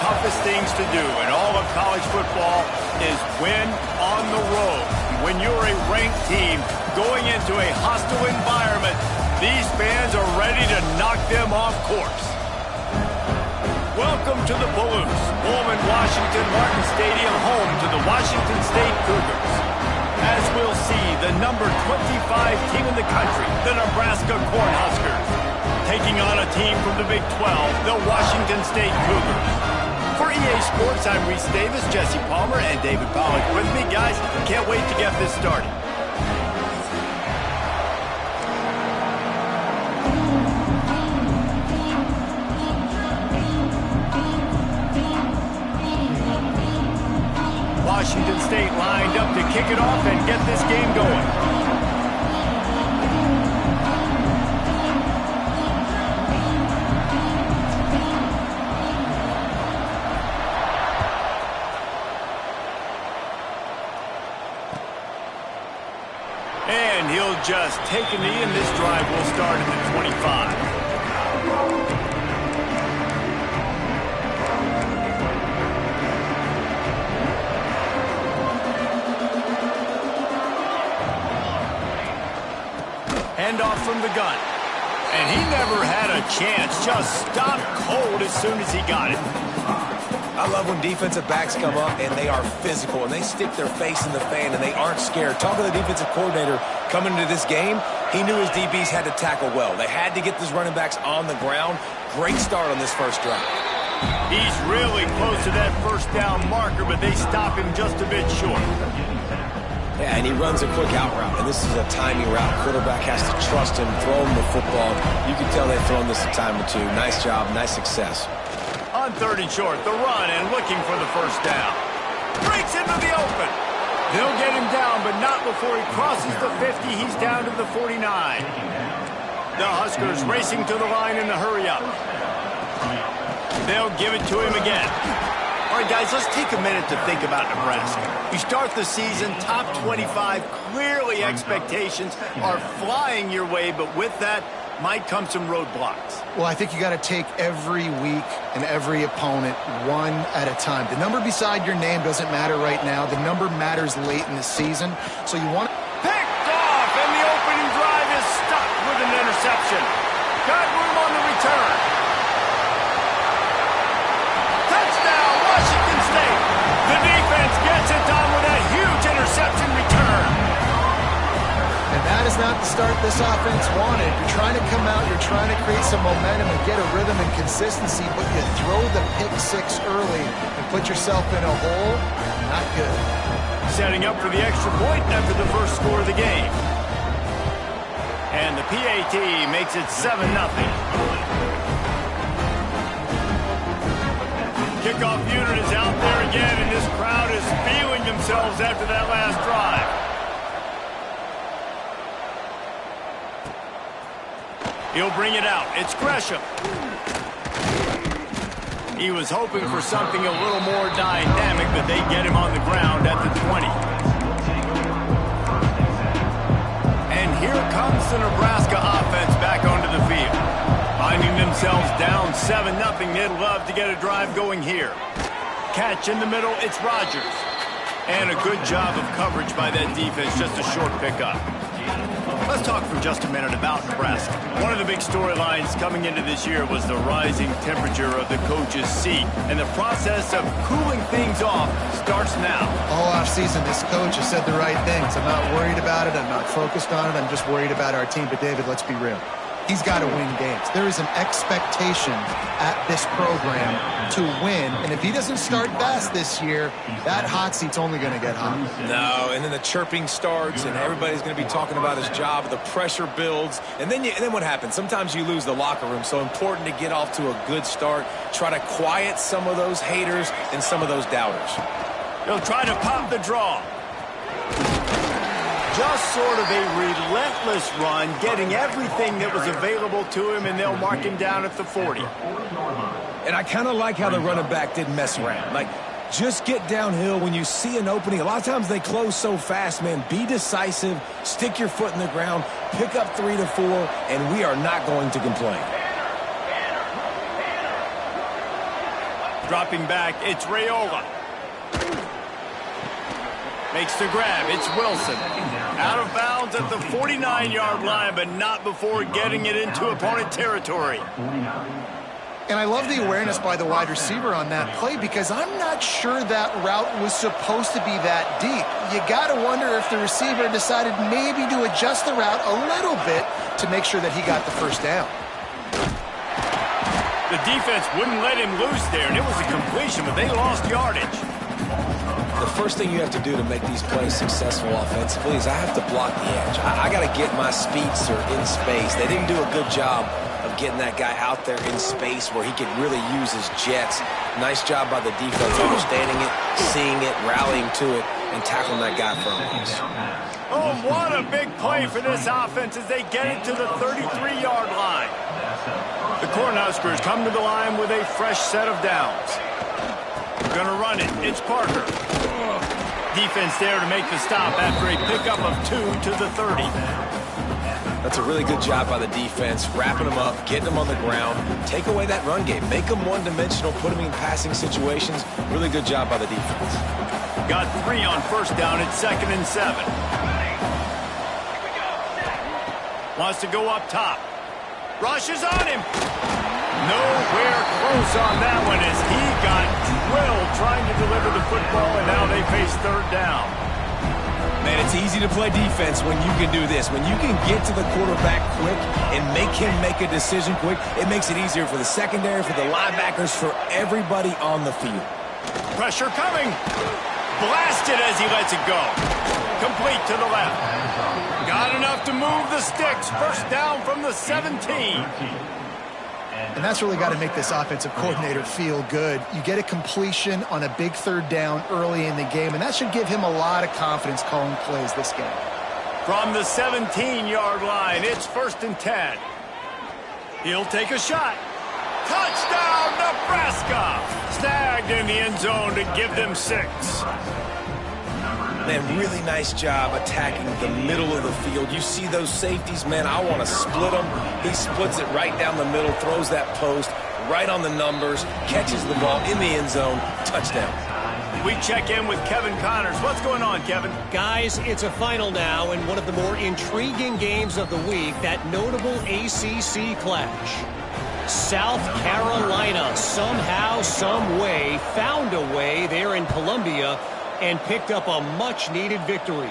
toughest things to do in all of college football is win on the road. When you're a ranked team going into a hostile environment, these fans are ready to knock them off course. Welcome to the Palouse, Pullman, Washington Martin Stadium, home to the Washington State Cougars. As we'll see, the number 25 team in the country, the Nebraska Cornhuskers, taking on a team from the Big 12, the Washington State Cougars. For EA Sports, I'm Reese Davis, Jesse Palmer, and David Pollack with me. Guys, can't wait to get this started. Washington State lined up to kick it off and get this game going. And he'll just take a knee, and this drive will start at the 25. Handoff from the gun. And he never had a chance. Just stopped cold as soon as he got it. I love when defensive backs come up and they are physical and they stick their face in the fan and they aren't scared. Talking to the defensive coordinator coming into this game, he knew his DBs had to tackle well. They had to get these running backs on the ground. Great start on this first drive. He's really close to that first down marker, but they stop him just a bit short. Yeah, and he runs a quick out route, and this is a timing route. Quarterback has to trust him, throw him the football. You can tell they've thrown this a time or two. Nice job, nice success. On 3rd and short, the run and looking for the first down. Breaks into the open. They'll get him down, but not before he crosses the 50. He's down to the 49. The Huskers racing to the line in the hurry-up. They'll give it to him again. All right, guys, let's take a minute to think about Nebraska. You start the season top 25. Clearly, expectations are flying your way, but with that might come some roadblocks. Well, I think you got to take every week and every opponent one at a time. The number beside your name doesn't matter right now. The number matters late in the season. So you want to... Picked off, and the opening drive is stuck with an interception. Got room on the return. Touchdown, Washington State. The defense gets it done with a huge interception return. And that is not the start this offense wanted. You're trying to come out, you're trying to create some momentum and get a rhythm and consistency, but you throw the pick six early and put yourself in a hole. Not good. Setting up for the extra point after the first score of the game. And the PAT makes it 7-0. Kickoff unit is out there again, and this crowd is feeling themselves after that last drive. He'll bring it out. It's Gresham. He was hoping for something a little more dynamic, but they get him on the ground at the 20. And here comes the Nebraska offense back onto the field. Finding themselves down 7-0, they'd love to get a drive going here. Catch in the middle, it's Rodgers. And a good job of coverage by that defense, just a short pickup. Let's talk for just a minute about Nebraska. One of the big storylines coming into this year was the rising temperature of the coach's seat. And the process of cooling things off starts now. All offseason, this coach has said the right things. I'm not worried about it. I'm not focused on it. I'm just worried about our team. But, David, let's be real. He's got to win games. There is an expectation at this program to win. And if he doesn't start fast this year, that hot seat's only going to get hot. No, and then the chirping starts, and everybody's going to be talking about his job. The pressure builds. And then what happens? Sometimes you lose the locker room. So important to get off to a good start. Try to quiet some of those haters and some of those doubters. They'll try to pop the draw. Just sort of a relentless run, getting everything that was available to him, and they'll mark him down at the 40. And I kind of like how the running back didn't mess around. Like, just get downhill when you see an opening. A lot of times they close so fast, man. Be decisive, stick your foot in the ground, pick up 3 to 4, and we are not going to complain. Dropping back, it's Raiola. Makes the grab, it's Wilson. Out of bounds at the 49-yard line, but not before getting it into opponent territory. And I love the awareness by the wide receiver on that play because I'm not sure that route was supposed to be that deep. You got to wonder if the receiver decided maybe to adjust the route a little bit to make sure that he got the first down. The defense wouldn't let him loose there, and it was a completion, but they lost yardage. The first thing you have to do to make these plays successful offensively is I have to block the edge. I got to get my speedster in space. They didn't do a good job of getting that guy out there in space where he could really use his jets. Nice job by the defense understanding it, seeing it, rallying to it, and tackling that guy for a loss. Oh, what a big play for this offense as they get it to the 33-yard line. The Cornhuskers come to the line with a fresh set of downs. Gonna run it. It's Parker. Defense there to make the stop after a pickup of 2 to the 30. That's a really good job by the defense, wrapping them up, getting them on the ground, take away that run game, make them one-dimensional, put them in passing situations. Really good job by the defense. Got 3 on first down at 2nd and 7. Wants to go up top. Rushes on him. Nowhere close on that one as he got drilled trying to deliver the football, and now they face 3rd down. Man, it's easy to play defense when you can do this. When you can get to the quarterback quick and make him make a decision quick, it makes it easier for the secondary, for the linebackers, for everybody on the field. Pressure coming. Blasted as he lets it go. Complete to the left. Got enough to move the sticks. First down from the 17. And that's really got to make this offensive coordinator feel good. You get a completion on a big 3rd down early in the game, and that should give him a lot of confidence calling plays this game. From the 17-yard line, it's 1st and 10. He'll take a shot. Touchdown, Nebraska! Snagged in the end zone to give them 6. Man, really nice job attacking the middle of the field. You see those safeties, man, I want to split them. He splits it right down the middle, throws that post, right on the numbers, catches the ball in the end zone, touchdown. We check in with Kevin Connors. What's going on, Kevin? Guys, it's a final now in one of the more intriguing games of the week, that notable ACC clash. South Carolina somehow, some way, found a way there in Columbia and picked up a much-needed victory.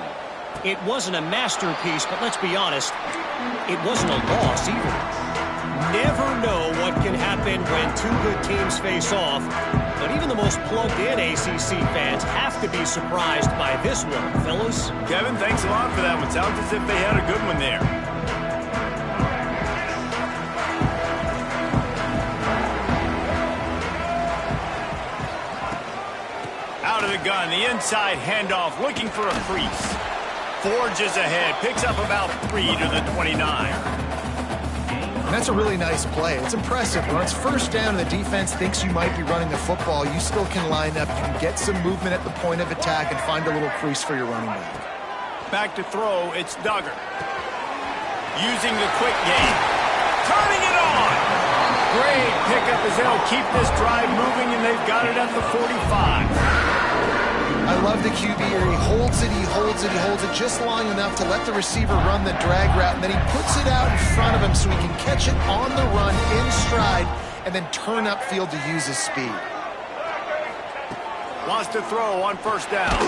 It wasn't a masterpiece, but let's be honest, it wasn't a loss either. Never know what can happen when 2 good teams face off, but even the most plugged-in ACC fans have to be surprised by this one, fellas. Kevin, thanks a lot for that one. Sounds as if they had a good one there. Out of the gun, the inside handoff, looking for a crease. Forges ahead, picks up about 3 to the 29. And that's a really nice play. It's impressive. When it's 1st down and the defense thinks you might be running the football, you still can line up. You can get some movement at the point of attack and find a little crease for your running back. Back to throw, it's Duggar. Using the quick game. Turning it on! Great pickup as they'll keep this drive moving, and they've got it at the 45. I love the QB here. He holds it, he holds it, he holds it just long enough to let the receiver run the drag route, and then he puts it out in front of him so he can catch it on the run in stride and then turn upfield to use his speed. Wants to throw on 1st down.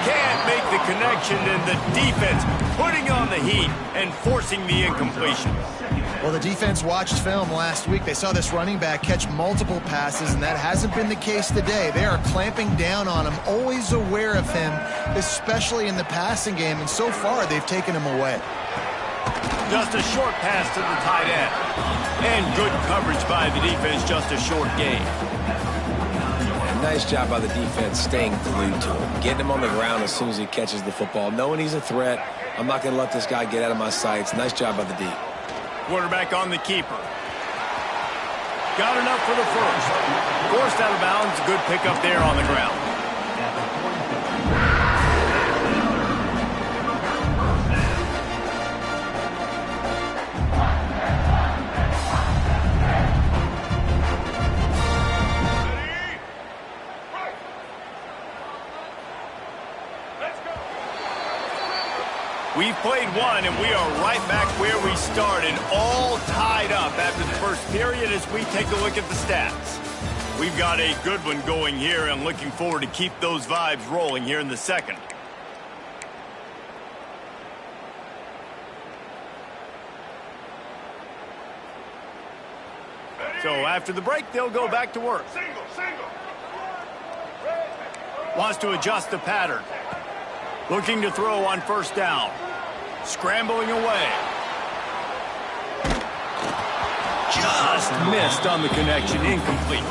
Can't make the connection, and the defense putting on the heat and forcing the incompletion. Well, the defense watched film last week. They saw this running back catch multiple passes, and that hasn't been the case today. They are clamping down on him, always aware of him, especially in the passing game, and so far they've taken him away. Just a short pass to the tight end. And good coverage by the defense, just a short gain. Nice job by the defense staying glued to him, getting him on the ground as soon as he catches the football, knowing he's a threat. I'm not going to let this guy get out of my sights. Nice job by the D. Quarterback on the keeper. Got enough for the first. Forced out of bounds. Good pickup there on the ground. We've played one, and we are right back where we started, all tied up after the first period as we take a look at the stats. We've got a good one going here and looking forward to keep those vibes rolling here in the second. So after the break, they'll go back to work. Wants to adjust the pattern. Looking to throw on first down. Scrambling away. Just missed on the connection. Incomplete.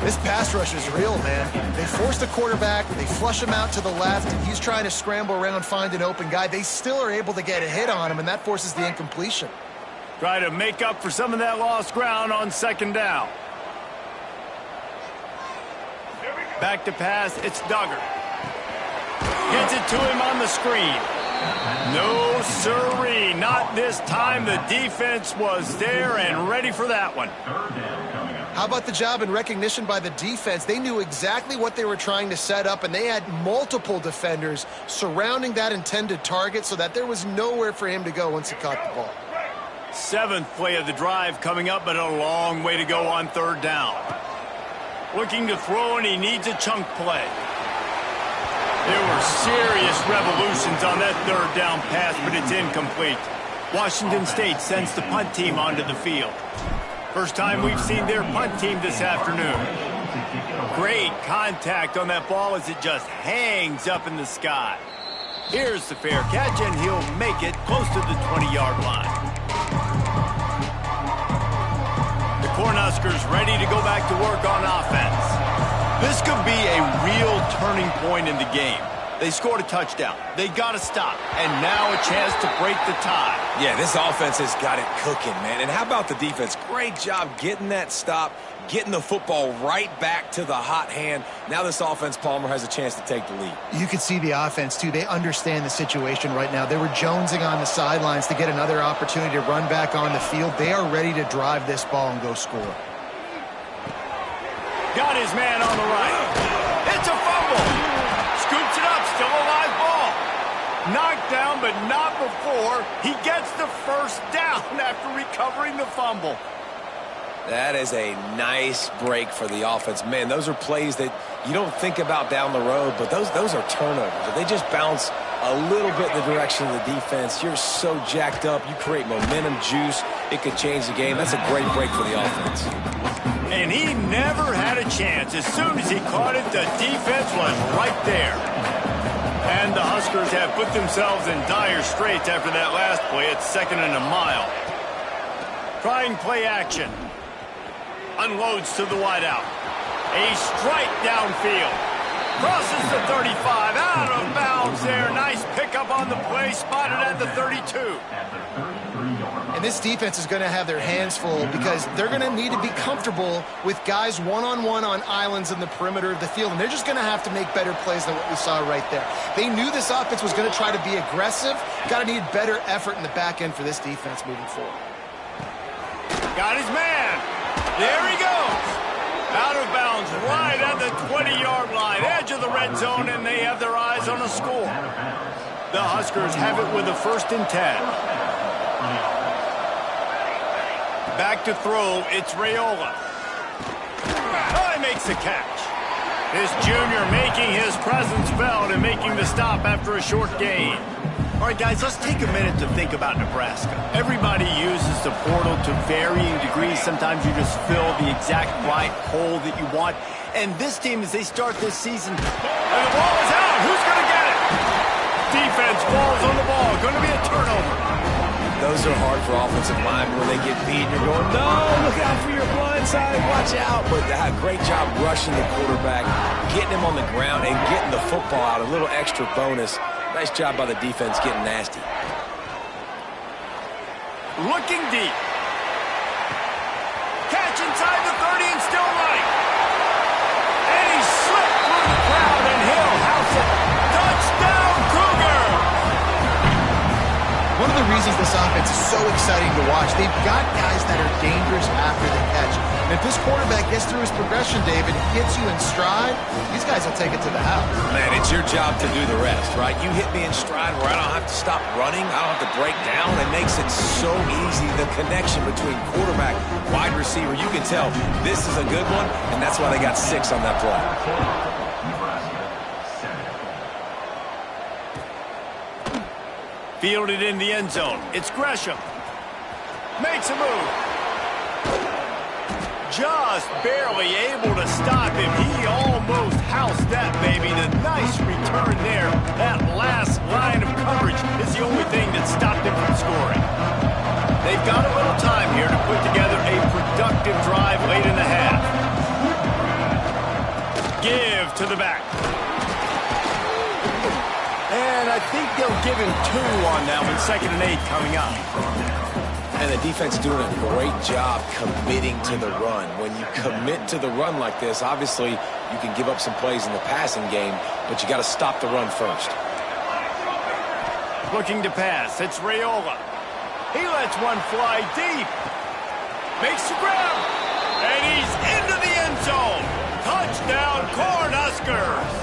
This pass rush is real, man. They force the quarterback. They flush him out to the left. He's trying to scramble around, find an open guy. They still are able to get a hit on him, and that forces the incompletion. Try to make up for some of that lost ground on second down. Back to pass, it's Duggar. Gets it to him on the screen. No sirree, not this time. The defense was there and ready for that one. How about the job and recognition by the defense? They knew exactly what they were trying to set up, and they had multiple defenders surrounding that intended target so that there was nowhere for him to go once he caught the ball. Seventh play of the drive coming up, but a long way to go on third down. Looking to throw, and he needs a chunk play. There were serious revolutions on that third down pass, but it's incomplete. Washington State sends the punt team onto the field. First time we've seen their punt team this afternoon. Great contact on that ball as it just hangs up in the sky. Here's the fair catch, and he'll make it close to the 20-yard line. The Cornhuskers ready to go back to work on offense. This could be a real turning point in the game. They scored a touchdown. They got to stop. And now a chance to break the tie. Yeah, this offense has got it cooking, man. And how about the defense? Great job getting that stop, getting the football right back to the hot hand. Now this offense, Palmer, has a chance to take the lead. You can see the offense, too. They understand the situation right now. They were jonesing on the sidelines to get another opportunity to run back on the field. They are ready to drive this ball and go score. Got his man on the right. It's a fumble. Scoops it up, still a live ball. Knocked down, but not before he gets the first down after recovering the fumble. That is a nice break for the offense. Man, those are plays that you don't think about down the road, but those are turnovers. If they just bounce a little bit in the direction of the defense, you're so jacked up. You create momentum, juice. It could change the game. That's a great break for the offense. And he never had a chance. As soon as he caught it, the defense was right there. And the Huskers have put themselves in dire straits after that last play. It's second and a mile. Trying play action. Unloads to the wideout. A strike downfield. Crosses the 35. Out of bounds there. Nice pickup on the play. Spotted at the 32. And this defense is going to have their hands full because they're going to need to be comfortable with guys one-on-one on islands in the perimeter of the field. And they're just going to have to make better plays than what we saw right there. They knew this offense was going to try to be aggressive. Got to need better effort in the back end for this defense moving forward. Got his man. There he goes. Out of bounds right at the 20-yard line. Edge of the red zone, and they have their eyes on a score. The Huskers have it with a 1st and 10. Back to throw, it's Raiola. Oh, he makes the catch. This junior making his presence felt and making the stop after a short gain. All right, guys, let's take a minute to think about Nebraska. Everybody uses the portal to varying degrees. Sometimes you just fill the exact right hole that you want. And this team, as they start this season, and the ball is out. Who's going to get it? Defense falls on the ball. Going to be a turnover. Those are hard for offensive linemen when they get beat. You're going, no, look out for your blind side. Watch out. But great job rushing the quarterback, getting him on the ground, and getting the football out. A little extra bonus. Nice job by the defense getting nasty. Looking deep. Catch inside the 30 and still running. And he slipped through the crowd and he'll house it. Touchdown, Cougar! One of the reasons this offense is so exciting to watch, they've got guys that are dangerous after the catch. And if this quarterback gets through his progression, David, gets you in stride, these guys will take it to the house. Man, it's your job to do the rest, right? You hit me in stride where I don't have to stop running. I don't have to break down. It makes it so easy. The connection between quarterback, wide receiver, you can tell this is a good one, and that's why they got 6 on that play. Fielded in the end zone. It's Gresham. Makes a move. Just barely able to stop him. He almost housed that, baby. The nice return there. That last line of coverage is the only thing that stopped him from scoring. They've got a little time here to put together a productive drive late in the half. Give to the back. And I think they'll give him 2 on that one. 2nd and 8 coming up. And the defense doing a great job committing to the run. When you commit to the run like this, obviously you can give up some plays in the passing game, but you got to stop the run first. Looking to pass. It's Raiola. He lets one fly deep. Makes the grab. And he's into the end zone. Touchdown, Cornhuskers.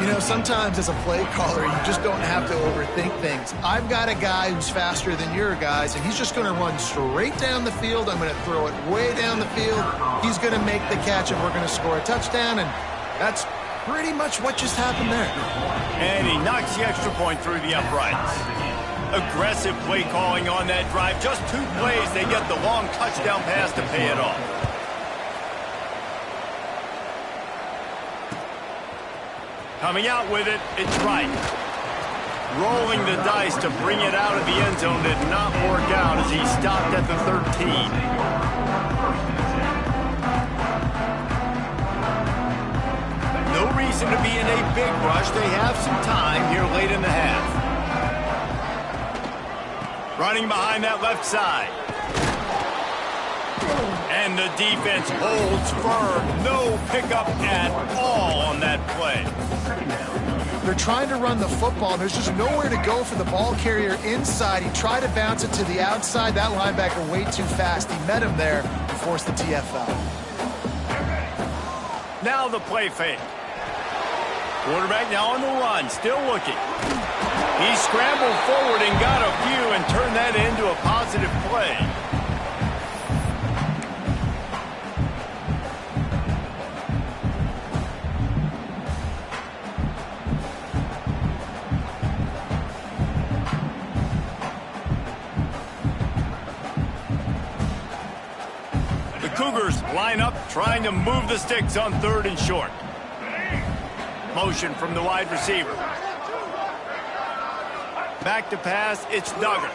You know, sometimes as a play caller, you just don't have to overthink things. I've got a guy who's faster than your guys, and he's just going to run straight down the field. I'm going to throw it way down the field. He's going to make the catch, and we're going to score a touchdown, and that's pretty much what just happened there. And he knocks the extra point through the uprights. Aggressive play calling on that drive. Just 2 plays, they get the long touchdown pass to pay it off. Coming out with it, it's Wright. Rolling the dice to bring it out of the end zone did not work out as he stopped at the 13. No reason to be in a big rush. They have some time here late in the half. Running behind that left side. And the defense holds firm. No pickup at all on that play. They're trying to run the football, and there's just nowhere to go for the ball carrier inside. He tried to bounce it to the outside. That linebacker way too fast. He met him there and forced the TFL. Now the play fake. Quarterback now on the run, still looking. He scrambled forward and got a few and turned that into a positive play. Cougars line up, trying to move the sticks on 3rd and short. Motion from the wide receiver. Back to pass, it's Duggar.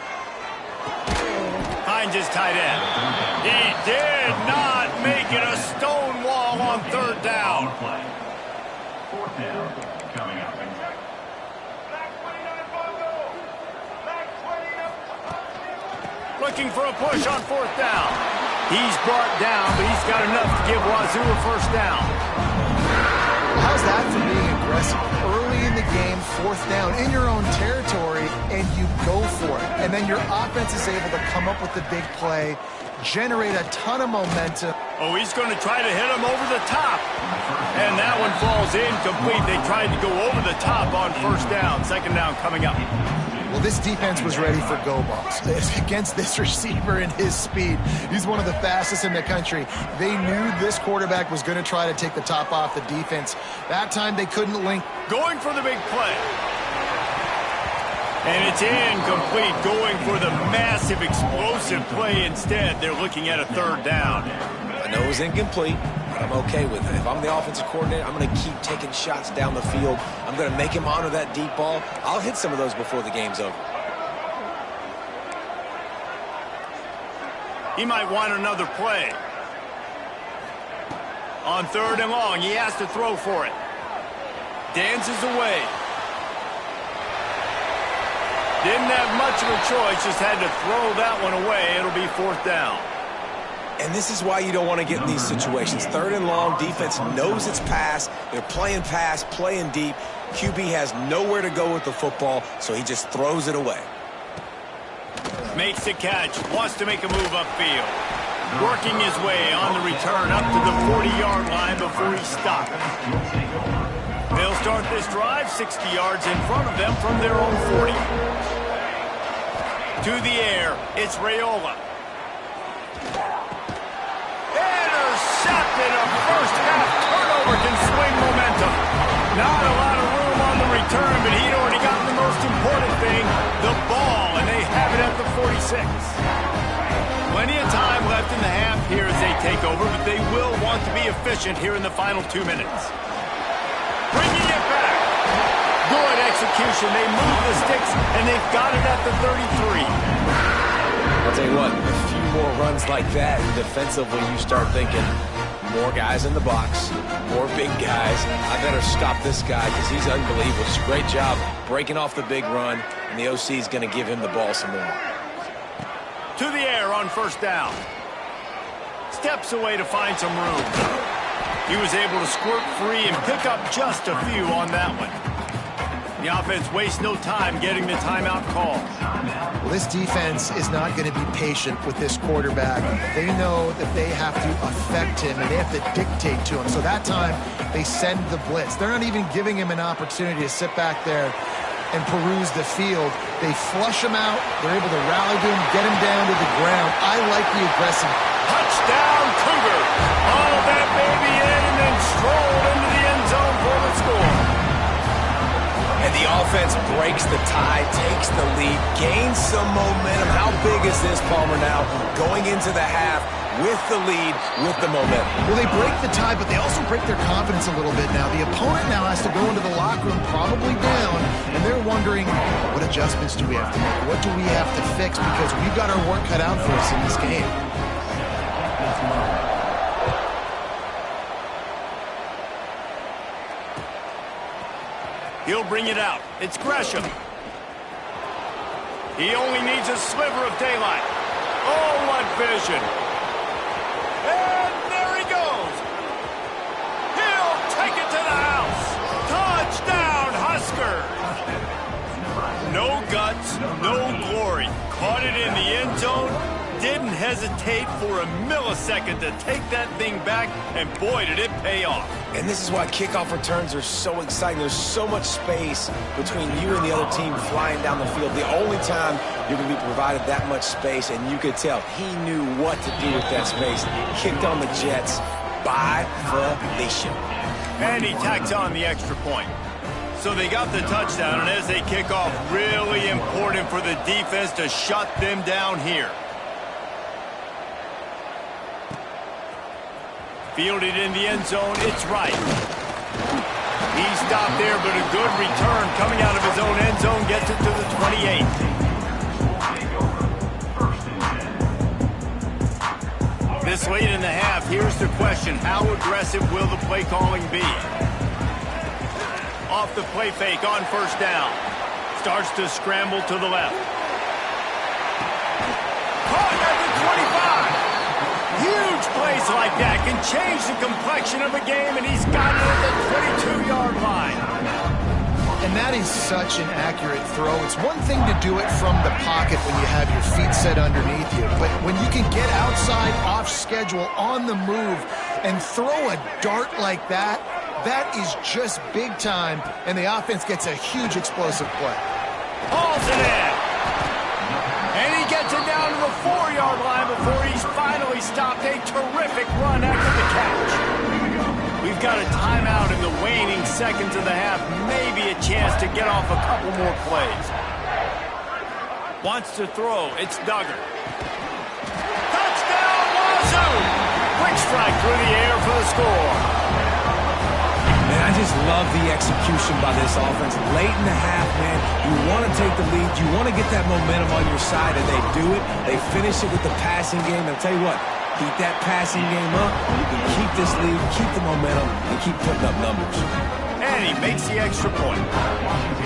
Finds his tight end. He did not make it a stone wall on 3rd down. 4th down coming up. Looking for a push on 4th down. He's brought down, but he's got enough to give Wazoo a 1st down. How's that for being aggressive? Early in the game, 4th down, in your own territory, and you go for it. And then your offense is able to come up with the big play, generate a ton of momentum. Oh, he's going to try to hit him over the top. And that one falls incomplete. They tried to go over the top on 1st down. 2nd down coming up. Well, this defense was ready for go balls against this receiver and his speed. He's one of the fastest in the country. They knew this quarterback was going to try to take the top off the defense. That time they couldn't link. Going for the big play. And it's incomplete, going for the massive explosive play instead. They're looking at a 3rd down. I know it was incomplete, but I'm okay with it. If I'm the offensive coordinator, I'm going to keep taking shots down the field. I'm going to make him honor that deep ball. I'll hit some of those before the game's over. He might want another play. On 3rd and long, he has to throw for it. Dances away. Didn't have much of a choice, just had to throw that one away. It'll be 4th down. And this is why you don't want to get in these situations. 3rd and long, defense knows it's pass. They're playing pass, playing deep. QB has nowhere to go with the football, so he just throws it away. Makes the catch, wants to make a move upfield. Working his way on the return up to the 40-yard line before he stopped. They'll start this drive 60 yards in front of them from their own 40. To the air, it's Raiola. Intercepted. A first-half turnover can swing momentum. Not a lot of room on the return, but he'd already gotten the most important thing, the ball, and they have it at the 46. Plenty of time left in the half here as they take over, but they will want to be efficient here in the final 2 minutes. Bringing it back. Good execution. They move the sticks, and they've got it at the 33. I'll tell you what, a few more runs like that, and defensively you start thinking, more guys in the box, more big guys. I better stop this guy because he's unbelievable. It's a great job breaking off the big run, and the OC is going to give him the ball some more. To the air on first down. Steps away to find some room. He was able to squirt free and pick up just a few on that one. The offense wastes no time getting the timeout call. Well, this defense is not going to be patient with this quarterback. They know that they have to affect him and they have to dictate to him. So that time, they send the blitz. They're not even giving him an opportunity to sit back there and peruse the field. They flush him out. They're able to rally to him, get him down to the ground. I like the aggressive. Touchdown, Cougar. All that baby in and then strolled into the end zone for the score. And the offense breaks the tie, takes the lead, gains some momentum. How big is this, Palmer, now? Going into the half with the lead, with the momentum. Well, they break the tie, but they also break their confidence a little bit now. The opponent now has to go into the locker room probably down, and they're wondering, what adjustments do we have to make? What do we have to fix? Because we've got our work cut out for us in this game. He'll bring it out. It's Gresham. He only needs a sliver of daylight. Oh, what vision. And there he goes. He'll take it to the house. Touchdown, Huskers. No guts, no glory. Caught it in the end zone. Didn't hesitate for a millisecond to take that thing back, and boy, did it pay off. And this is why kickoff returns are so exciting. There's so much space between you and the other team flying down the field. The only time you're going to be provided that much space, and you could tell he knew what to do with that space. Kicked on the Jets by Felicia. And he tacks on the extra point. So they got the touchdown, and as they kick off, really important for the defense to shut them down here. Fielded in the end zone, it's right. He stopped there, but a good return coming out of his own end zone gets it to the 28. This late in the half, here's the question. How aggressive will the play calling be? Off the play fake on first down. Starts to scramble to the left. Caught at the 25. Huge plays like that can change the complexion of a game, and he's got it at the 22-yard line. And that is such an accurate throw. It's one thing to do it from the pocket when you have your feet set underneath you, but when you can get outside, off schedule, on the move, and throw a dart like that, that is just big time, and the offense gets a huge explosive play. Hauls it in. And he gets it down to the 4-yard line before he's finally stopped. A terrific run after the catch. We've got a timeout in the waning seconds of the half. Maybe a chance to get off a couple more plays. Wants to throw. It's Duggar. Touchdown, Wazoo! Quick strike through the air for the score. Man, I just love the execution by this offense. Late in the half, man, you want to take the lead. You want to get that momentum on your side, and they do it. They finish it with the passing game. And I'll tell you what, keep that passing game up. You can keep this lead, keep the momentum, and keep putting up numbers. And he makes the extra point.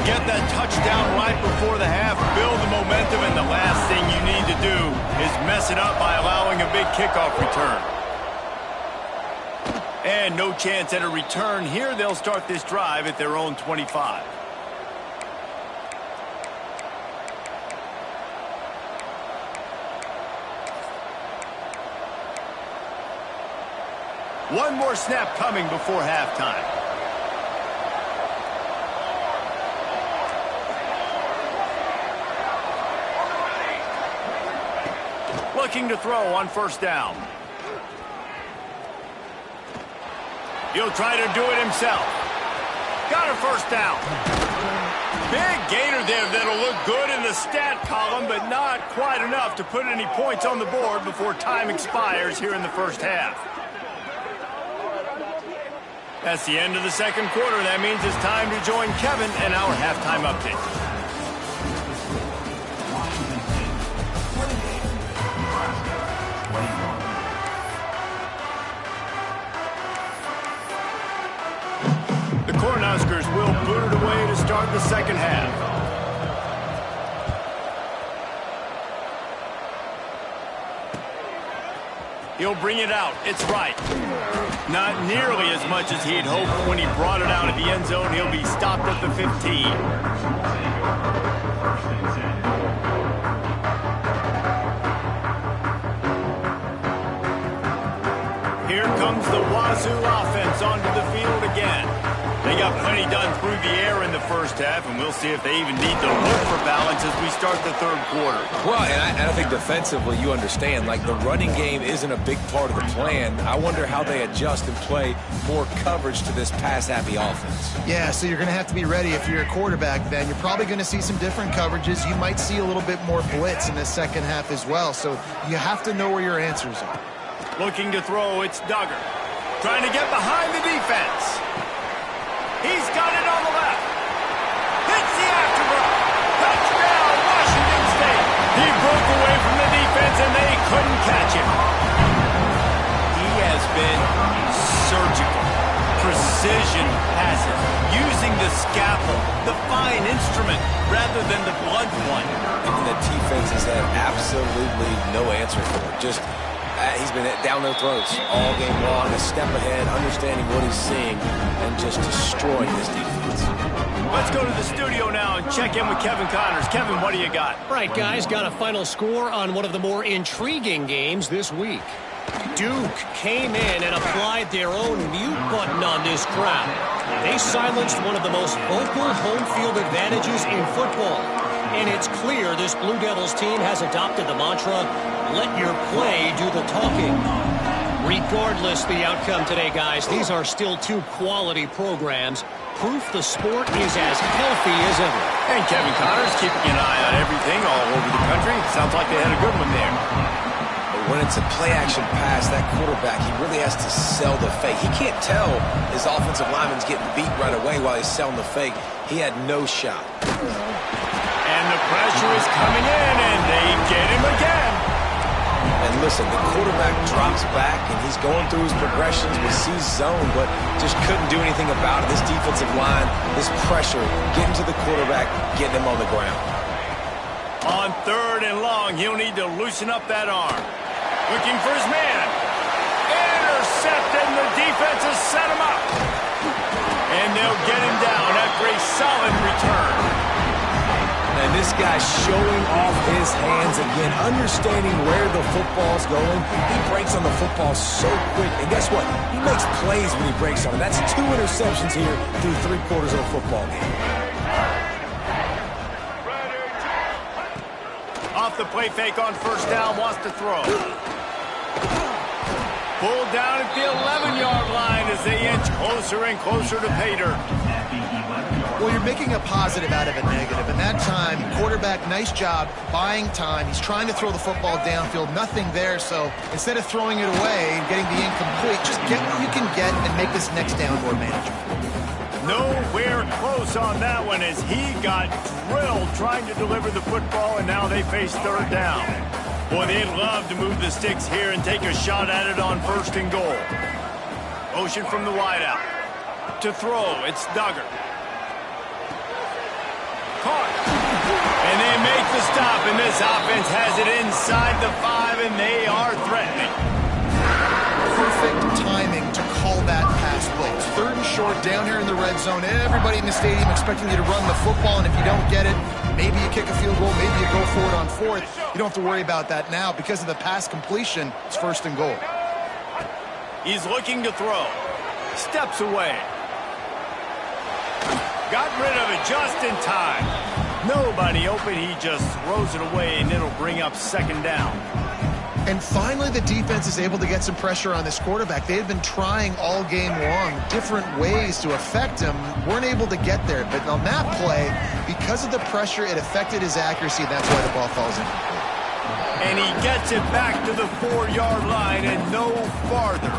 Get that touchdown right before the half, build the momentum, and the last thing you need to do is mess it up by allowing a big kickoff return. And no chance at a return here. They'll start this drive at their own 25. One more snap coming before halftime. Looking to throw on first down. He'll try to do it himself. Got a first down. Big gainer there that'll look good in the stat column, but not quite enough to put any points on the board before time expires here in the first half. That's the end of the second quarter. That means it's time to join Kevin in our halftime update. The Cornhuskers will boot it away to start the second half. He'll bring it out. It's right. Not nearly as much as he'd hoped when he brought it out at the end zone. He'll be stopped at the 15. Here comes the Wazoo offense onto the field again. They got plenty done through the air in the first half, and we'll see if they even need to look for balance as we start the third quarter. Well, and I think defensively, you understand, like the running game isn't a big part of the plan. I wonder how they adjust and play more coverage to this pass-happy offense. Yeah, so you're going to have to be ready if you're a quarterback then. You're probably going to see some different coverages. You might see a little bit more blitz in the second half as well, so you have to know where your answers are. Looking to throw, it's Duggar. Trying to get behind the defense. He's got it on the left. Hits the afterbirth. Touchdown, Washington State. He broke away from the defense, and they couldn't catch him. He has been surgical. Precision passes. Using the scalpel, the fine instrument, rather than the blunt one. And the defense has had absolutely no answer for it. Just he's been down their throats all game long, a step ahead, understanding what he's seeing, and just destroying this defense. Let's go to the studio now and check in with Kevin Connors. Kevin, what do you got? Right, guys, got a final score on one of the more intriguing games this week. Duke came in and applied their own mute button on this crowd. They silenced one of the most vocal home field advantages in football. And it's clear this Blue Devils team has adopted the mantra, let your play do the talking. Regardless the outcome today, guys, these are still two quality programs. Proof the sport is as healthy as ever. And Kevin Connors keeping an eye on everything all over the country. Sounds like they had a good one there. But when it's a play-action pass, that quarterback, he really has to sell the fake. He can't tell his offensive lineman's getting beat right away while he's selling the fake. He had no shot. And the pressure is coming in, and they get him again. And listen, the quarterback drops back, and he's going through his progressions with sees zone, but just couldn't do anything about it. This defensive line, this pressure, getting to the quarterback, getting him on the ground. On third and long, he'll need to loosen up that arm. Looking for his man. Intercepted, and the defense has set him up. And they'll get him down after a solid return. And this guy's showing off his hands again, understanding where the football's going. He breaks on the football so quick. And guess what? He makes plays when he breaks on it. That's 2 interceptions here through 3 quarters of a football game. Off the play fake on first down, wants to throw. Pulled down at the 11-yard line as they inch closer and closer to pay dirt. Well, you're making a positive out of a negative, and that time, quarterback, nice job, buying time. He's trying to throw the football downfield, nothing there, so instead of throwing it away and getting the incomplete, just get what you can get and make this next down more manageable. Nowhere close on that one as he got drilled trying to deliver the football, and now they face third down. Boy, they'd love to move the sticks here and take a shot at it on first and goal. Motion from the wideout. To throw, it's Duggar. Caught. And they make the stop, and this offense has it inside the 5, and they are threatening. Perfect timing to call that pass blitz. Third and short, down here in the red zone. Everybody in the stadium expecting you to run the football, and if you don't get it, maybe you kick a field goal, maybe you go for it on fourth. You don't have to worry about that now. Because of the pass completion, it's first and goal. He's looking to throw. Steps away. Got rid of it just in time. Nobody open. He just throws it away, and it'll bring up second down. And finally, the defense is able to get some pressure on this quarterback. They had been trying all game long different ways to affect him. Weren't able to get there. But on that play, because of the pressure, it affected his accuracy. That's why the ball falls in. And he gets it back to the 4-yard line and no farther.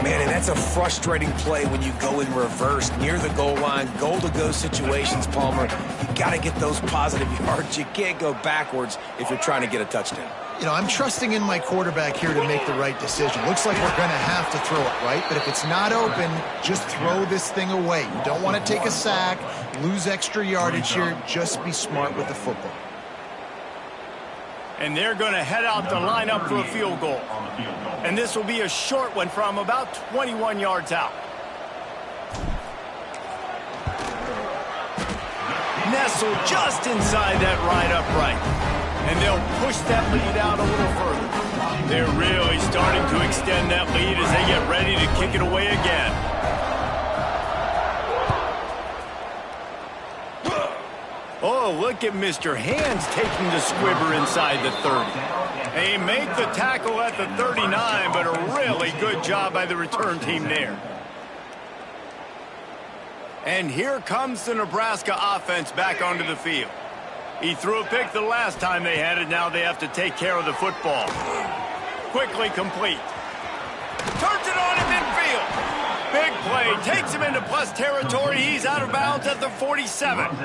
Man, and that's a frustrating play when you go in reverse near the goal line, goal-to-go situations, Palmer. You got to get those positive yards. You can't go backwards if you're trying to get a touchdown. You know, I'm trusting in my quarterback here to make the right decision. Looks like we're going to have to throw it, right? But if it's not open, just throw this thing away. You don't want to take a sack, lose extra yardage here. Just be smart with the football. And they're going to head out to line up for a field goal. And this will be a short one from about 21 yards out. Nestled just inside that right upright. And they'll push that lead out a little further. They're really starting to extend that lead as they get ready to kick it away again. Oh, look at Mr. Hands taking the squibber inside the 30. They make the tackle at the 39, but a really good job by the return team there. And here comes the Nebraska offense back onto the field. He threw a pick the last time they had it. Now they have to take care of the football. Quickly complete. Turns it on in midfield. Big play. Takes him into plus territory. He's out of bounds at the 47.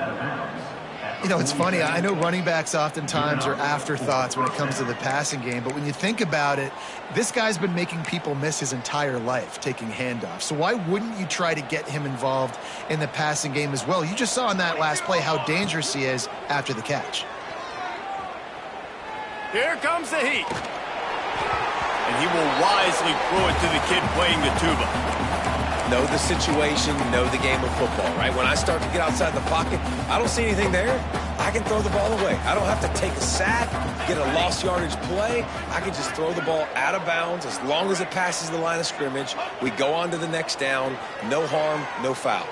You know, it's funny. I know running backs oftentimes are afterthoughts when it comes to the passing game, but when you think about it, this guy's been making people miss his entire life taking handoffs. So why wouldn't you try to get him involved in the passing game as well? You just saw in that last play how dangerous he is after the catch. Here comes the heat. And he will wisely throw it to the kid playing the tuba. Know the situation, know the game of football, right? When I start to get outside the pocket, I don't see anything there. I can throw the ball away. I don't have to take a sack, get a lost yardage play. I can just throw the ball out of bounds as long as it passes the line of scrimmage. We go on to the next down. No harm, no foul.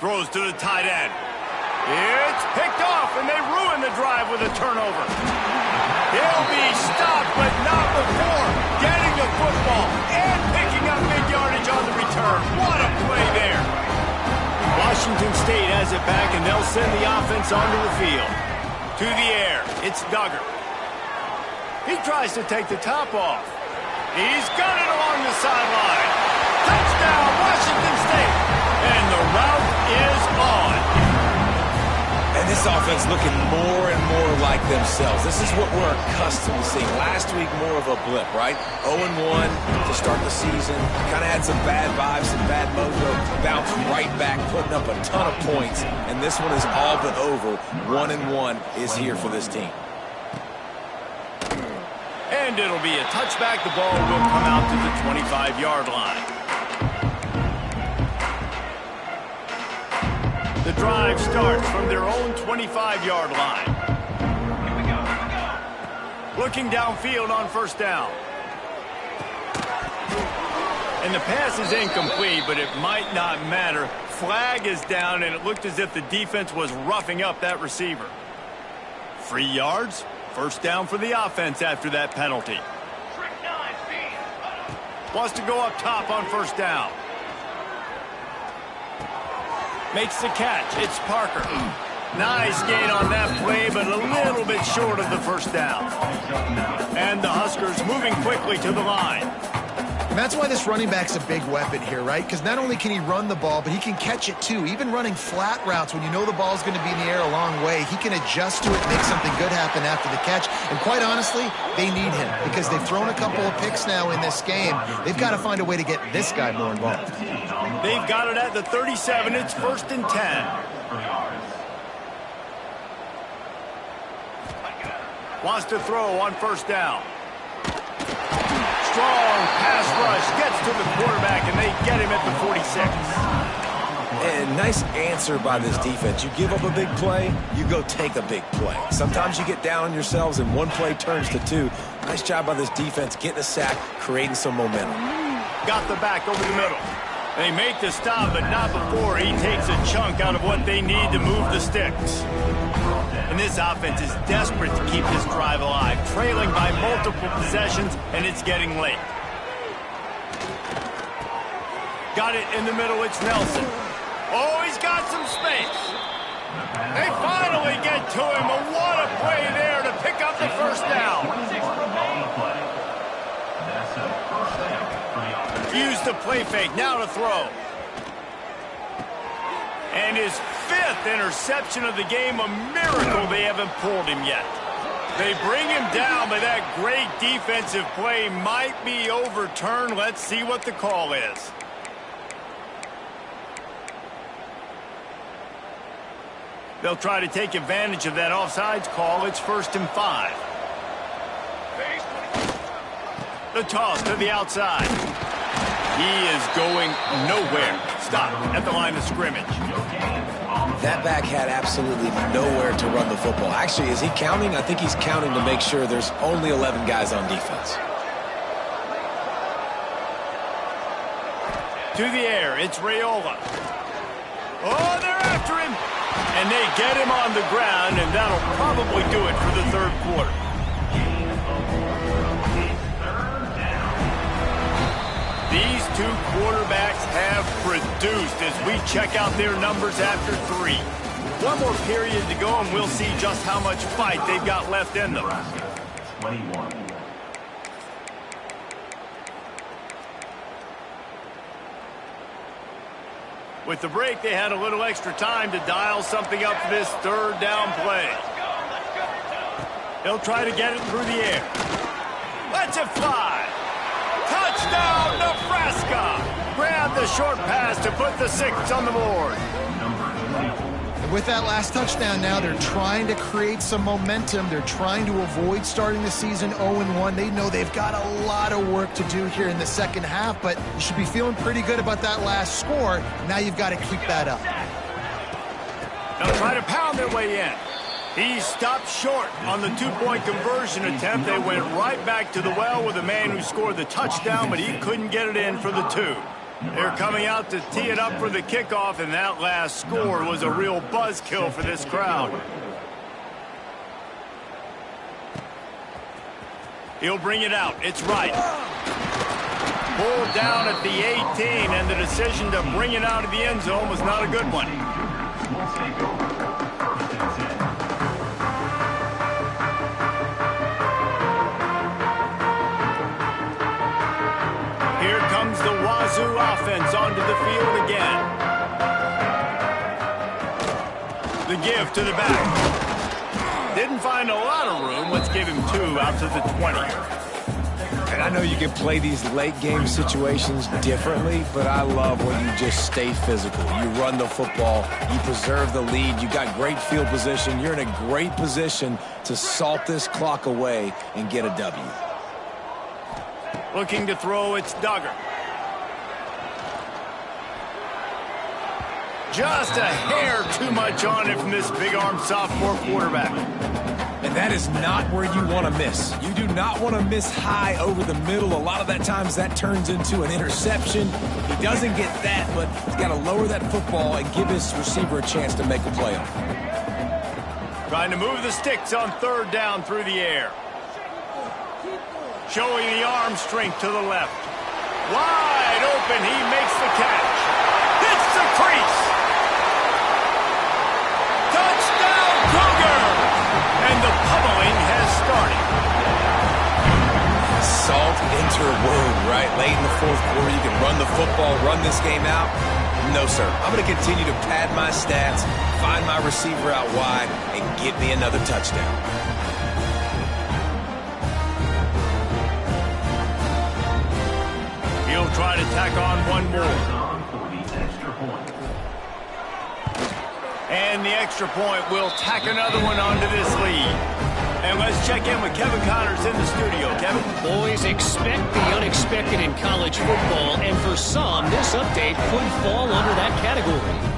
Throws to the tight end. It's picked off, and they ruin the drive with a turnover. He'll be stopped, but not before getting the football and picking up big yardage on the return. What a play there. Washington State has it back, and they'll send the offense onto the field. To the air, it's Duggar. He tries to take the top off. He's got it along the sideline. Touchdown, Washington State. And the route is on. And this offense looking more and more like themselves. This is what we're accustomed to seeing. Last week, more of a blip, right? 0-1 to start the season. Kind of had some bad vibes, some bad mojo. Bounced right back, putting up a ton of points. And this one is all but over. 1-1 is here for this team. And it'll be a touchback. The ball will come out to the 25-yard line. The drive starts from their own 25-yard line. Looking downfield on first down. And the pass is incomplete, but it might not matter. Flag is down, and it looked as if the defense was roughing up that receiver. 3 yards. First down for the offense after that penalty. Wants to go up top on first down. Makes the catch. It's Parker. Nice gain on that play, but a little bit short of the first down. And the Huskers moving quickly to the line. And that's why this running back's a big weapon here, right? Because not only can he run the ball, but he can catch it too. Even running flat routes when you know the ball's going to be in the air a long way, he can adjust to it and make something good happen after the catch. And quite honestly, they need him because they've thrown a couple of picks now in this game. They've got to find a way to get this guy more involved. They've got it at the 37. It's 1st and 10. Wants to throw on first down. Strong pass rush gets to the quarterback, and they get him at the 46. And nice answer by this defense. You give up a big play, you go take a big play. Sometimes you get down on yourselves and one play turns to two. Nice job by this defense getting a sack, creating some momentum. Got the back over the middle. They make the stop, but not before he takes a chunk out of what they need to move the sticks. And this offense is desperate to keep this drive alive, trailing by multiple possessions, and it's getting late. Got it in the middle, it's Nelson. Oh, he's got some space. They finally get to him, but what a play there to pick up the first down. Used the play fake, now to throw. And his 5th interception of the game, a miracle they haven't pulled him yet. They bring him down, but that great defensive play might be overturned. Let's see what the call is. They'll try to take advantage of that offsides call. It's 1st and 5. The toss to the outside. He is going nowhere. Stop at the line of scrimmage. That back had absolutely nowhere to run the football. Actually, is he counting? I think he's counting to make sure there's only 11 guys on defense. To the air, it's Raiola. Oh, they're after him. And they get him on the ground, and that'll probably do it for the 3rd quarter. These two quarterbacks have produced as we check out their numbers after 3. One more period to go, and we'll see just how much fight they've got left in them. 21. With the break, they had a little extra time to dial something up for this 3rd down play. They'll try to get it through the air. Lets it fly. Touchdown, Nebraska! Grab the short pass to put the 6 on the board. And with that last touchdown now, they're trying to create some momentum. They're trying to avoid starting the season 0-1. They know they've got a lot of work to do here in the second half, but you should be feeling pretty good about that last score. Now you've got to keep that up. They'll try to pound their way in. He stopped short on the 2-point conversion attempt. They went right back to the well with the man who scored the touchdown, but he couldn't get it in for the 2. They're coming out to tee it up for the kickoff, and that last score was a real buzzkill for this crowd. He'll bring it out. It's right. Pulled down at the 18, and the decision to bring it out of the end zone was not a good one. Here comes the Wazoo offense onto the field again. The give to the back. Didn't find a lot of room. Let's give him 2 out to the 20. And I know you can play these late game situations differently, but I love when you just stay physical. You run the football, you preserve the lead, you got great field position, you're in a great position to salt this clock away and get a W. Looking to throw, it's Duggar. Just a hair too much on it from this big-armed sophomore quarterback. And that is not where you want to miss. You do not want to miss high over the middle. A lot of that times that turns into an interception. He doesn't get that, but he's got to lower that football and give his receiver a chance to make a play on it. Trying to move the sticks on 3rd down through the air. Showing the arm strength to the left. Wide open, he makes the catch. Hits the crease. Touchdown, Cougar! And the pummeling has started. Salt into a wound, right? Late in the 4th quarter, you can run the football, run this game out. No, sir. I'm going to continue to pad my stats, find my receiver out wide, and get me another touchdown. He'll try to tack on one more. And the extra point will tack another one onto this lead. And let's check in with Kevin Connors in the studio. Kevin? Boys, expect the unexpected in college football, and for some, this update could fall under that category.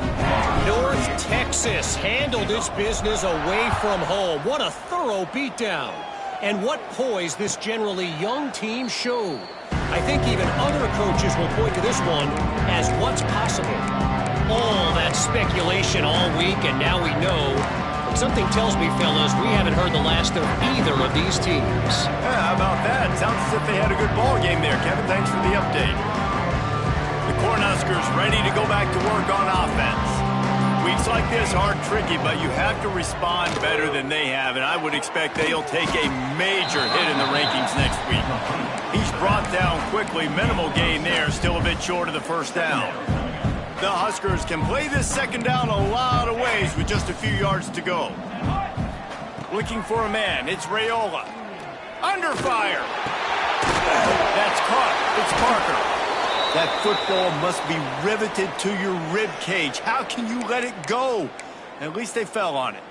Texas handled its business away from home. What a thorough beatdown. And what poise this generally young team showed. I think even other coaches will point to this one as what's possible. All that speculation all week, and now we know. But something tells me, fellas, we haven't heard the last of either of these teams. Yeah, how about that? Sounds as if they had a good ball game there, Kevin. Thanks for the update. The Cornhuskers ready to go back to work on offense. Weeks like this aren't tricky, but you have to respond better than they have, and I would expect they'll take a major hit in the rankings next week. He's brought down quickly. Minimal gain there, still a bit short of the first down. The Huskers can play this second down a lot of ways with just a few yards to go. Looking for a man. It's Raiola. Under fire. That's caught. It's Parker. That football must be riveted to your rib cage. How can you let it go? At least they fell on it.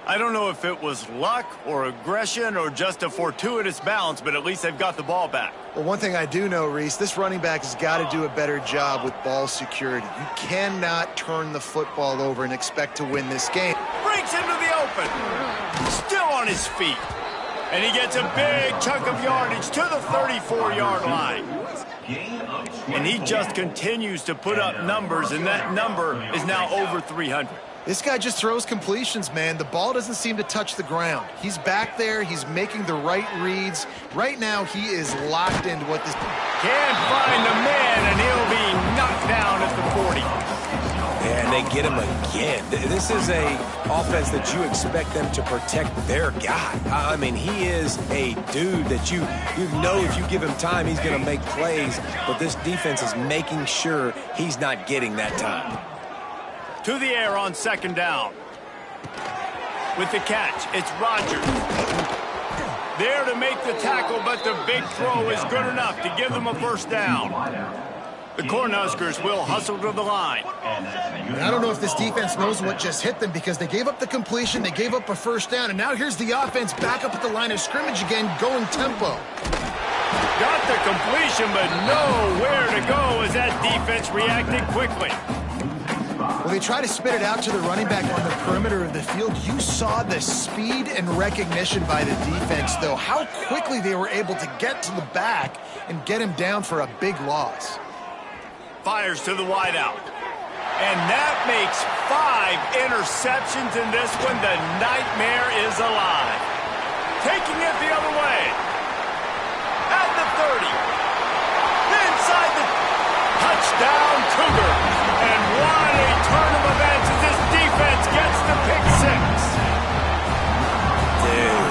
I don't know if it was luck or aggression or just a fortuitous bounce, but at least they've got the ball back. Well, one thing I do know, Reese, this running back has got to do a better job with ball security. You cannot turn the football over and expect to win this game. Breaks into the open. Still on his feet. And he gets a big chunk of yardage to the 34-yard line. And he just continues to put up numbers, and that number is now over 300. This guy just throws completions, man. The ball doesn't seem to touch the ground. He's back there. He's making the right reads. Right now, he is locked into what this... Can't find the man, and he'll be knocked down at the 40. And they get him again. This is a offense that you expect them to protect their guy. I mean, he is a dude that you know if you give him time, he's going to make plays. But this defense is making sure he's not getting that time. To the air on second down. With the catch, it's Rodgers. There to make the tackle, but the big throw is good enough to give them a first down. The Cornhuskers will hustle to the line. And I don't know if this defense knows what just hit them because they gave up the completion, they gave up a first down, and now here's the offense back up at the line of scrimmage again, going tempo. Got the completion, but nowhere to go as that defense reacted quickly. Well, they try to spit it out to the running back on the perimeter of the field. You saw the speed and recognition by the defense, though, how quickly they were able to get to the back and get him down for a big loss. Fires to the wideout. And that makes 5 interceptions in this one. The nightmare is alive. Taking it the other way. At the 30. Inside the touchdown Cougar. And what a turn of events as this defense gets the pick 6. Dude,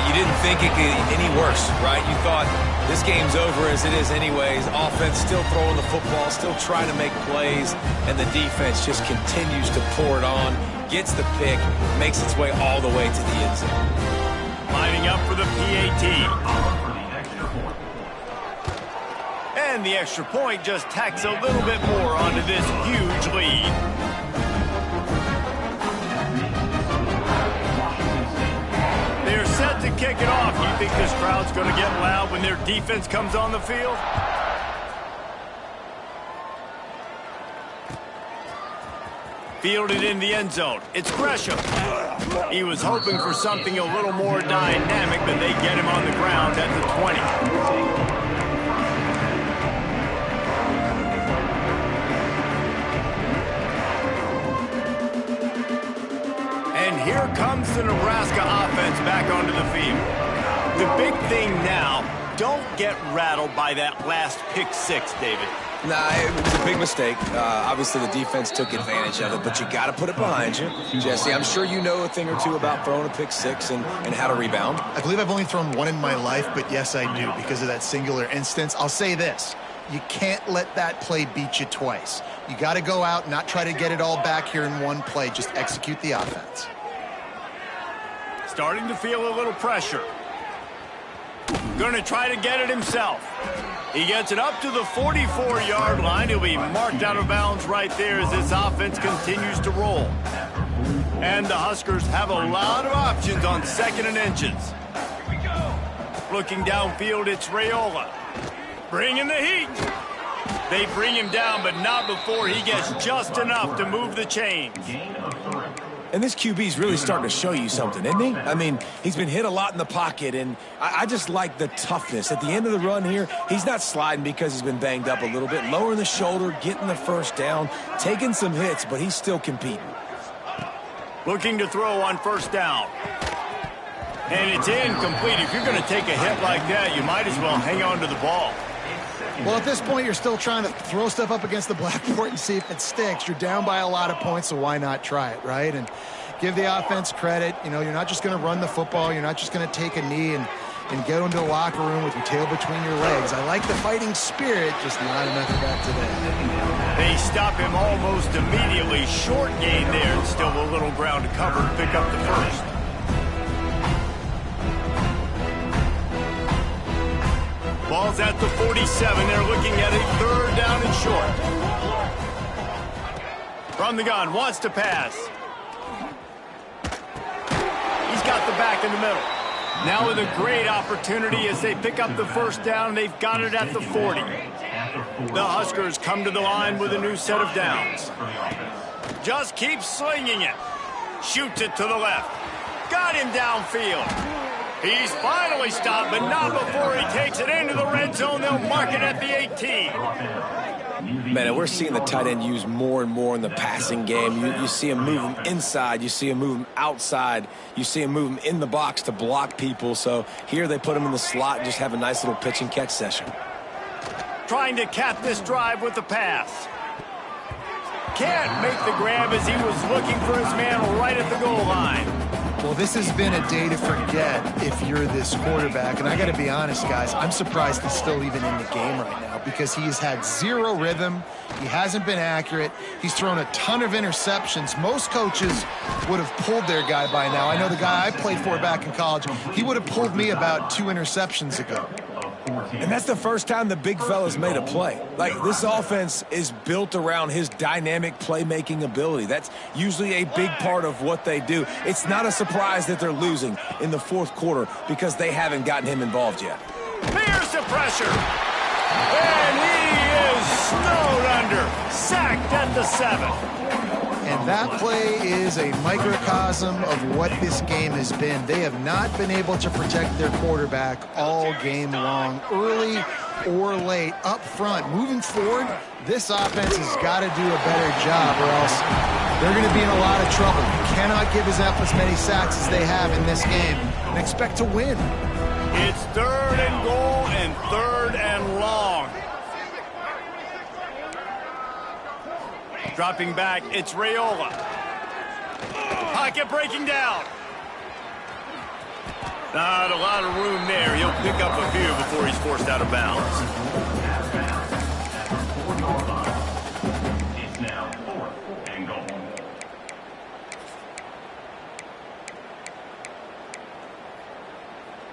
you didn't think it could get any worse, right? You thought this game's over as it is anyways. Offense still throwing the football, still trying to make plays, and the defense just continues to pour it on, gets the pick, makes its way all the way to the end zone. Lining up for the PAT. And the extra point just tacks a little bit more onto this huge lead. They're set to kick it off. You think this crowd's going to get loud when their defense comes on the field? Fielded in the end zone. It's Gresham. He was hoping for something a little more dynamic, but they get him on the ground at the 20. And here comes the Nebraska offense back onto the field. The big thing now, don't get rattled by that last pick 6, David. Nah, it was a big mistake. Obviously, the defense took advantage of it, but you got to put it behind you. Jesse, I'm sure you know a thing or two about throwing a pick 6 and how to rebound. I believe I've only thrown one in my life, but yes, I do because of that singular instance. I'll say this. You can't let that play beat you twice. You got to go out and not try to get it all back here in one play. Just execute the offense. Starting to feel a little pressure. Going to try to get it himself. He gets it up to the 44-yard line. He'll be marked out of bounds right there as this offense continues to roll. And the Huskers have a lot of options on 2nd and inches. Looking downfield, it's Raiola. Bringing the heat. They bring him down, but not before he gets just enough to move the chains. And this QB's really starting to show you something, isn't he? I mean, he's been hit a lot in the pocket, and I just like the toughness. At the end of the run here, he's not sliding because he's been banged up a little bit. Lowering the shoulder, getting the first down, taking some hits, but he's still competing. Looking to throw on first down. And it's incomplete. If you're going to take a hit like that, you might as well hang on to the ball. Well, at this point, you're still trying to throw stuff up against the blackboard and see if it sticks. You're down by a lot of points, so why not try it, right? And give the offense credit. You know, you're not just going to run the football. You're not just going to take a knee and go into the locker room with your tail between your legs. I like the fighting spirit, just not enough of that today. They stop him almost immediately. Short gain there, and still a little ground to cover to pick up the first. Ball's at the 47. They're looking at a third down and short. From the gun, wants to pass. He's got the back in the middle. Now with a great opportunity as they pick up the first down. They've got it at the 40. The Huskers come to the line with a new set of downs. Just keeps slinging it. Shoots it to the left. Got him downfield. He's finally stopped, but not before he takes it into the red zone. They'll mark it at the 18. Man, we're seeing the tight end used more and more in the passing game. You see him move him inside. You see him move him outside. You see him move him in the box to block people. So here they put him in the slot and just have a nice little pitch and catch session. Trying to cap this drive with the pass. Can't make the grab as he was looking for his man right at the goal line. Well, this has been a day to forget if you're this quarterback. And I got to be honest, guys, I'm surprised he's still even in the game right now because he has had zero rhythm. He hasn't been accurate. He's thrown a ton of interceptions. Most coaches would have pulled their guy by now. I know the guy I played for back in college, he would have pulled me about 2 interceptions ago. And that's the first time the big fella's made a play. Like, this offense is built around his dynamic playmaking ability. That's usually a big part of what they do. It's not a surprise that they're losing in the fourth quarter because they haven't gotten him involved yet. Here's the pressure. And he is snowed under. Sacked at the 7. And that play is a microcosm of what this game has been. They have not been able to protect their quarterback all game long, early or late, up front. Moving forward, this offense has got to do a better job or else they're going to be in a lot of trouble. You cannot give up as many sacks as they have in this game and expect to win. It's 3rd and goal and 3rd and long. Dropping back, it's Raiola. Pocket breaking down. Not a lot of room there. He'll pick up a few before he's forced out of bounds. It's now 4th and goal.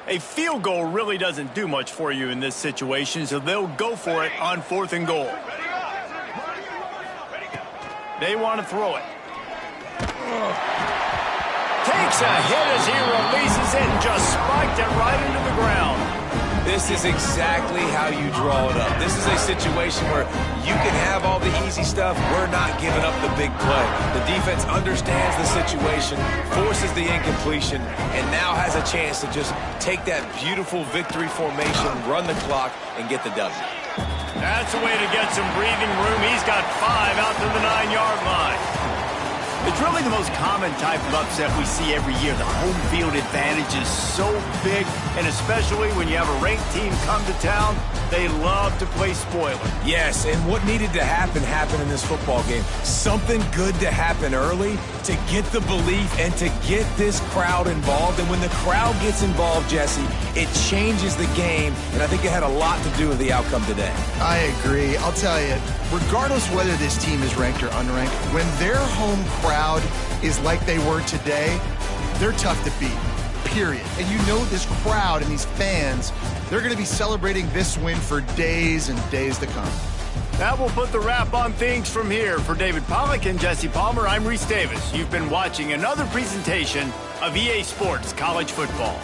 A field goal really doesn't do much for you in this situation, so they'll go for it on 4th and goal. They want to throw it. Takes a hit as he releases it and just spiked it right into the ground. This is exactly how you draw it up. This is a situation where you can have all the easy stuff. We're not giving up the big play. The defense understands the situation, forces the incompletion, and now has a chance to just take that beautiful victory formation, run the clock, and get the W. That's a way to get some breathing room. He's got 5 out to the 9-yard line. It's really the most common type of upset we see every year. The home field advantage is so big, and especially when you have a ranked team come to town, they love to play spoiler. Yes, and what needed to happen happened in this football game. Something good to happen early to get the belief and to get this crowd involved. And when the crowd gets involved, Jesse, it changes the game, and I think it had a lot to do with the outcome today. I agree. I'll tell you, regardless whether this team is ranked or unranked, when their home crowd is like they were today, they're tough to beat, period. And you know this crowd and these fans, they're going to be celebrating this win for days and days to come. That will put the wrap on things from here. For David Pollack and Jesse Palmer, I'm Reese Davis. You've been watching another presentation of EA Sports College Football.